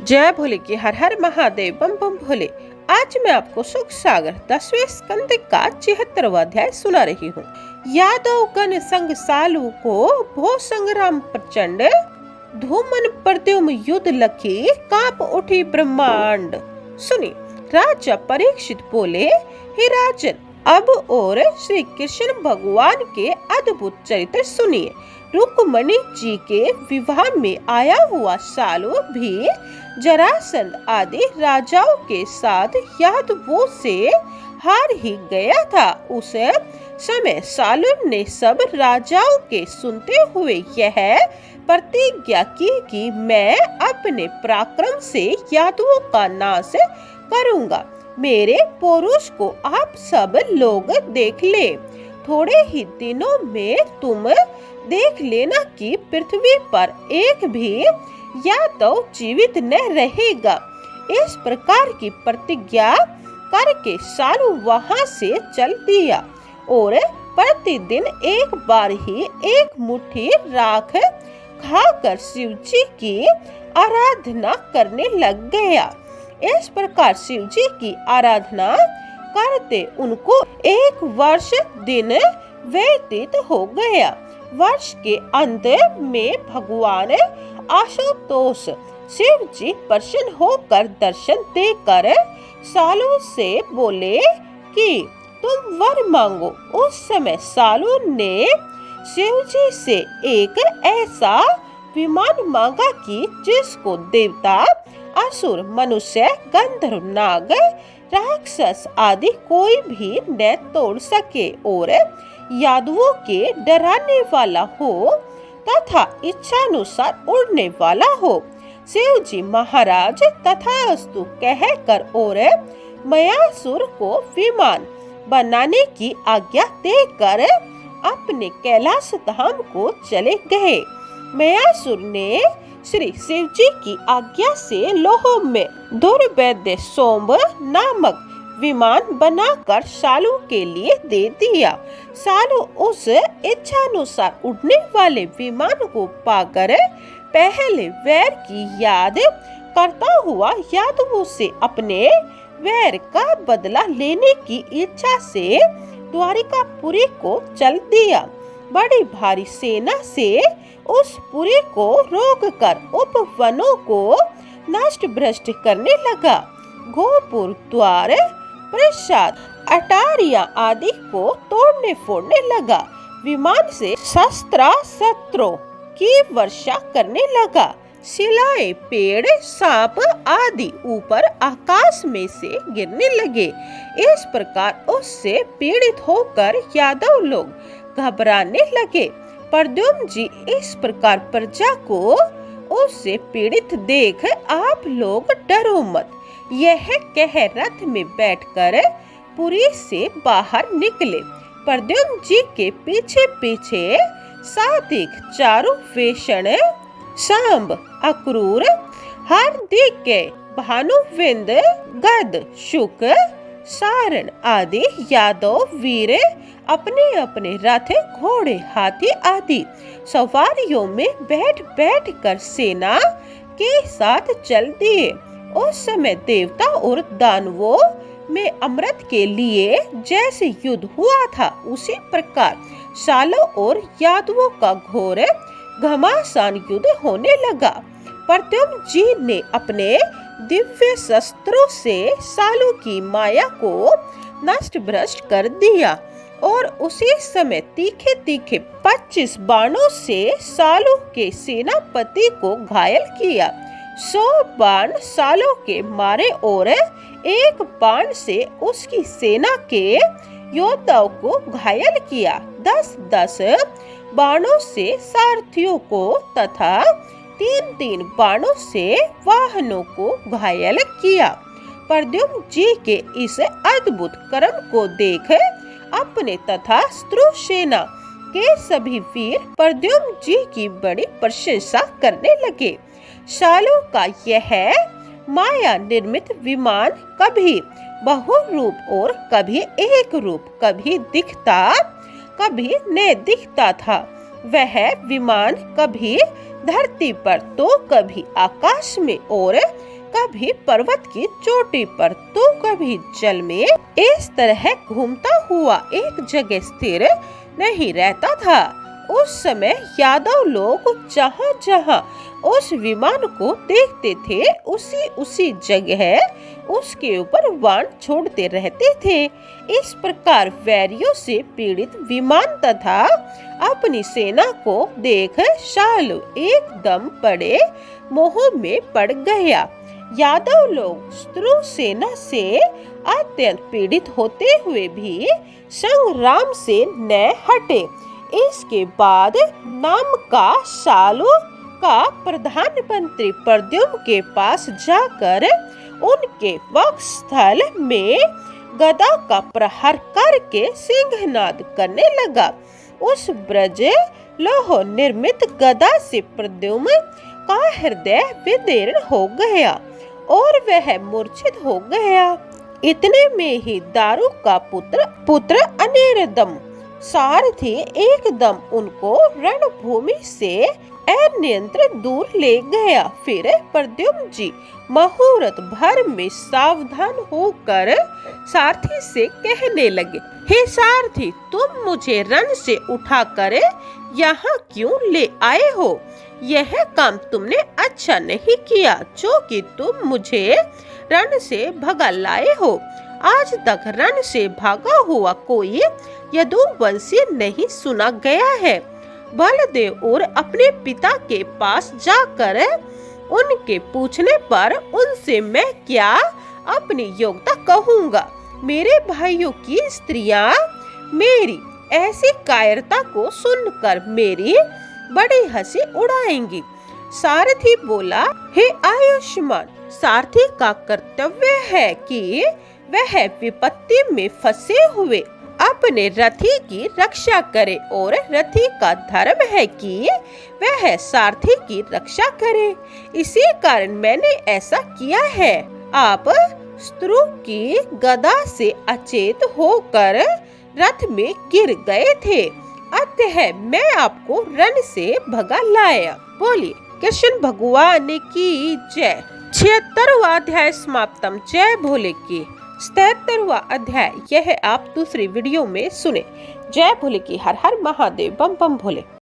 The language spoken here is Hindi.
जय भोले की हर हर महादेव बम बम भोले। आज मैं आपको सुख सागर 10वें स्कंद का 76वां अध्याय सुना रही हूँ। यादव गण संग सालू को भो संग्राम प्रचंड, धूमन प्रद्युम युद्ध लखी कांप उठी ब्रह्मांड। सुनी। राजा परीक्षित बोले, हे राजन, अब और श्री कृष्ण भगवान के अद्भुत चरित्र सुनिए। रुक्मणी जी के विवाह में आया हुआ सालू भी जरासंध आदि राजाओं के साथ यादवों से हार ही गया था। उस समय सालू ने सब राजाओं के सुनते हुए यह प्रतिज्ञा की कि मैं अपने पराक्रम से यादवों का नाश करूंगा। मेरे पौरुष को आप सब लोग देख ले। थोड़े ही दिनों में तुम देख लेना कि पृथ्वी पर एक भी यादव जीवित न रहेगा। इस प्रकार की प्रतिज्ञा करके सालू वहां से चल दिया और प्रतिदिन एक बार ही एक मुट्ठी राख खाकर शिव जी की आराधना करने लग गया। इस प्रकार शिव जी की आराधना करते उनको 1 वर्ष दिन व्यतीत हो गया। वर्ष के अंत में भगवान आशुतोष शिव जी प्रसन्न होकर दर्शन देकर सालू से बोले कि तुम वर मांगो। उस समय सालू ने शिव जी से एक ऐसा विमान मांगा कि जिसको देवता, असुर, मनुष्य, गंधर्व, नाग, राक्षस आदि कोई भी न तोड़ सके और यादवों के डराने वाला हो तथा इच्छानुसार उड़ने वाला हो। शिव जी महाराज तथास्तु कहकर और मयासुर को विमान बनाने की आज्ञा देकर अपने कैलाश धाम को चले गए। मयासुर ने श्री शिव जी की आज्ञा से लोह में दुर्वेद्य सोम नामक विमान बनाकर सालू के लिए दे दिया। सालू उस इच्छानुसार उड़ने वाले विमान को पाकर पहले वैर की याद करता हुआ यादवों से अपने वैर का बदला लेने की इच्छा से द्वारिकापुरी को चल दिया। बड़ी भारी सेना से उस पुरी को रोककर उपवनों को नष्ट भ्रष्ट करने लगा। गोपुर, द्वार, प्रसाद, अटारियां आदि को तोड़ने फोड़ने लगा। विमान से शस्त्रों की वर्षा करने लगा। शिलाएं, पेड़, सांप आदि ऊपर आकाश में से गिरने लगे। इस प्रकार उससे पीड़ित होकर यादव लोग घबराने लगे। प्रद्युम्न जी इस प्रकार प्रजा को उससे पीड़ित देख आप लोग डरो मत, यह कह रथ में बैठकर पुरी से बाहर निकले। प्रद्युम्न जी के पीछे पीछे सात्विक, चारुवेषण, सांब, अक्रूर, हार्दिक, भानुविंद, गद, शुक, सारण आदि यादव वीर अपने अपने रथ, घोड़े, हाथी आदि सवारियों में बैठ बैठ कर सेना के साथ चल दिए। उस समय देवता और दानवों में अमृत के लिए जैसे युद्ध हुआ था उसी प्रकार सालों और यादवों का घोर घमासान युद्ध होने लगा। प्रद्युम्न जी ने अपने दिव्य शस्त्रों से सालू की माया को नष्ट भ्रष्ट कर दिया और उसी समय तीखे तीखे 25 बाणों से सालू के सेनापति को घायल किया। 100 बाण सालों के मारे और एक बाण से उसकी सेना के योद्धाओं को घायल किया। 10-10 बाणों से सारथियों को तथा 3-3 बाणों से वाहनों को घायल किया। प्रद्युम्न जी के इस अद्भुत कर्म को देख अपने तथा शत्रु सेना के सभी वीर प्रद्युम्न जी की बड़ी प्रशंसा करने लगे। सालों का यह माया निर्मित विमान कभी बहुरूप और कभी एक रूप, कभी दिखता कभी न दिखता था। वह विमान कभी धरती पर तो कभी आकाश में और कभी पर्वत की चोटी पर तो कभी जल में इस तरह घूमता हुआ एक जगह स्थिर नहीं रहता था। उस समय यादव लोग जहाँ जहाँ उस विमान को देखते थे उसी उसी जगह उसके ऊपर बाण छोड़ते रहते थे। इस प्रकार वैरियों से पीड़ित विमान तथा अपनी सेना को देख शालू एकदम बड़े मोह में पड़ गया। यादव लोग शत्रु सेना से अत्यंत पीड़ित होते हुए भी संग्राम से न हटे। इसके बाद नाम का शालू का प्रधानमंत्री प्रद्युम्न के पास जाकर उनके वक्षस्थल में गदा का प्रहार करके सिंहनाद करने लगा। उस ब्रज लोह निर्मित गदा से प्रद्युम्न का हृदय विदीर्ण हो गया और वह मूर्छित हो गया। इतने में ही दारू का पुत्र अनिर्दम सारथी एकदम उनको रणभूमि से अनियंत्रित दूर ले गया। फिर प्रद्युम्न जी मुहूर्त भर में सावधान होकर सारथी से कहने लगे, हे सारथी, तुम मुझे रण से उठाकर यहाँ क्यों ले आए हो? यह काम तुमने अच्छा नहीं किया जो कि तुम मुझे रण से भगा लाए हो। आज तक रण से भागा हुआ कोई यदुवंशी नहीं सुना गया है। बलदेव और अपने पिता के पास जाकर उनके पूछने पर उनसे मैं क्या अपनी योग्यता कहूँगा? मेरे भाइयों की स्त्रियां मेरी ऐसी कायरता को सुनकर मेरी बड़ी हंसी उड़ाएंगी। सारथी बोला, हे आयुष्मान, सारथी का कर्तव्य है कि वह विपत्ति में फंसे हुए अपने रथी की रक्षा करे और रथी का धर्म है कि वह सारथी की रक्षा करे। इसी कारण मैंने ऐसा किया है। आप शत्रु की गदा से अचेत होकर रथ में गिर गए थे, अतः मैं आपको रण से भगा लाया। बोलिए कृष्ण भगवान की जय। 76वां अध्याय समाप्तम। जय भोले की। 77वां अध्याय यह आप दूसरी वीडियो में सुने। जय भोले की। हर हर महादेव। बम बम भोले।